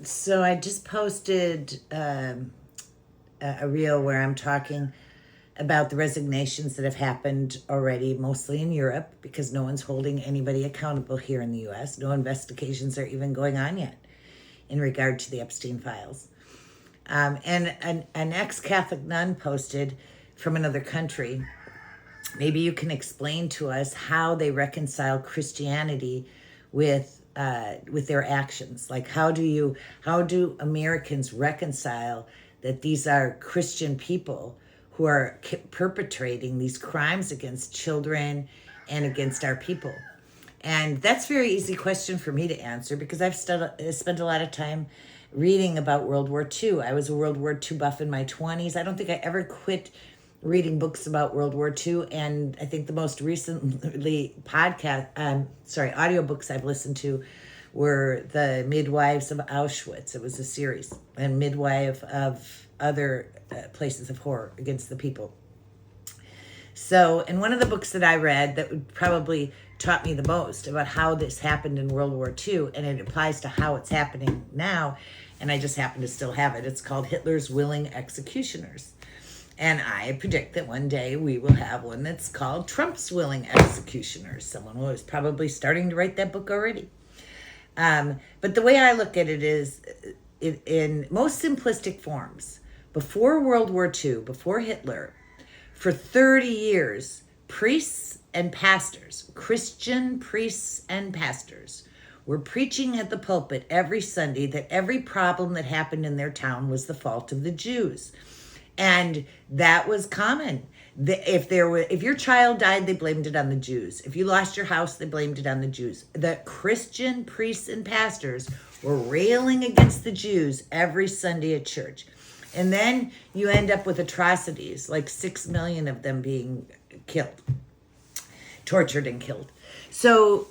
So I just posted a reel where I'm talking about the resignations that have happened already, mostly in Europe, because no one's holding anybody accountable here in the US. No investigations are even going on yet in regard to the Epstein files. And an ex-Catholic nun posted from another country, maybe you can explain to us how they reconcile Christianity with their actions. Like, how do Americans reconcile that these are Christian people who are perpetrating these crimes against children and against our people? And that's a very easy question for me to answer because I've spent a lot of time reading about World War II. I was a World War II buff in my 20s. I don't think I ever quit reading books about World War II. And I think the most recently audiobooks I've listened to were The Midwives of Auschwitz. It was a series, and Midwife of other places of horror against the people. So, in one of the books that I read that would probably taught me the most about how this happened in World War II, and it applies to how it's happening now, and I just happen to still have it. It's called Hitler's Willing Executioners. And I predict that one day we will have one that's called Trump's Willing Executioners. Someone was probably starting to write that book already. But the way I look at it is, in most simplistic forms, before World War II, before Hitler, for 30 years, priests and pastors, Christian priests and pastors, were preaching at the pulpit every Sunday that every problem that happened in their town was the fault of the Jews. And that was common. If your child died, they blamed it on the Jews. If you lost your house, they blamed it on the Jews. The Christian priests and pastors were railing against the Jews every Sunday at church. And then you end up with atrocities, like 6 million of them being killed, tortured and killed. So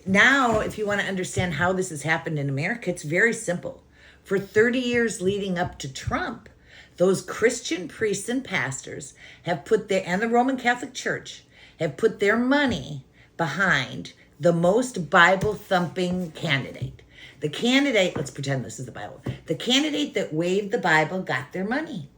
now, if you want to understand how this has happened in America, it's very simple. For 30 years leading up to Trump, those Christian priests and pastors have and the Roman Catholic Church have put their money behind the most Bible-thumping candidate. The candidate, let's pretend this is the Bible. The candidate that waved the Bible got their money.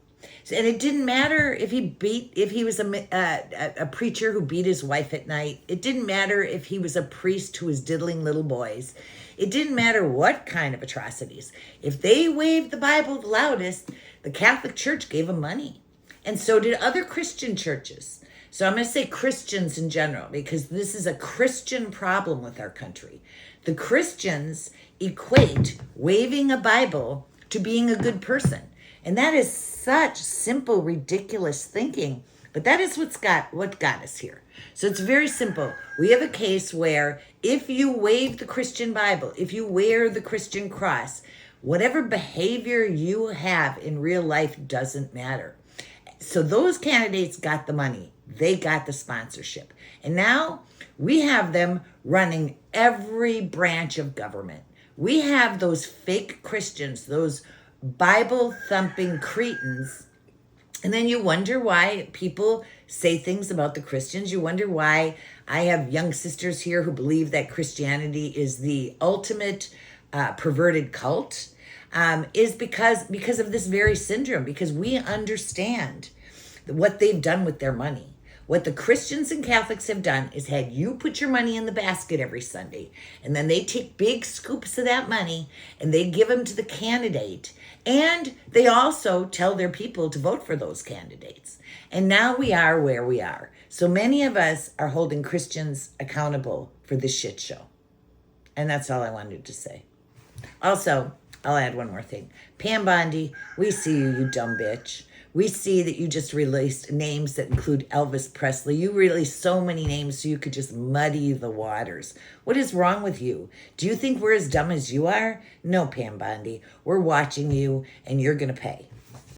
And it didn't matter if he was a preacher who beat his wife at night. It didn't matter if he was a priest who was diddling little boys. It didn't matter what kind of atrocities. If they waved the Bible the loudest, the Catholic Church gave them money. And so did other Christian churches. So I'm going to say Christians in general, because this is a Christian problem with our country. The Christians equate waving a Bible to being a good person. And that is such simple, ridiculous thinking. But that is what got us here. So it's very simple. We have a case where if you wave the Christian Bible, if you wear the Christian cross, whatever behavior you have in real life doesn't matter. So those candidates got the money. They got the sponsorship. And now we have them running every branch of government. We have those fake Christians, those Bible-thumping cretins. And then you wonder why people say things about the Christians. You wonder why I have young sisters here who believe that Christianity is the ultimate perverted cult. Is because of this very syndrome, because we understand what they've done with their money. What the Christians and Catholics have done is had you put your money in the basket every Sunday, and then they take big scoops of that money and they give them to the candidate, and they also tell their people to vote for those candidates. And now we are where we are. So many of us are holding Christians accountable for this shit show. And that's all I wanted to say. Also, I'll add one more thing. Pam Bondi, we see you, you dumb bitch. We see that you just released names that include Elvis Presley. You released so many names so you could just muddy the waters. What is wrong with you? Do you think we're as dumb as you are? No, Pam Bondi. We're watching you, and you're going to pay.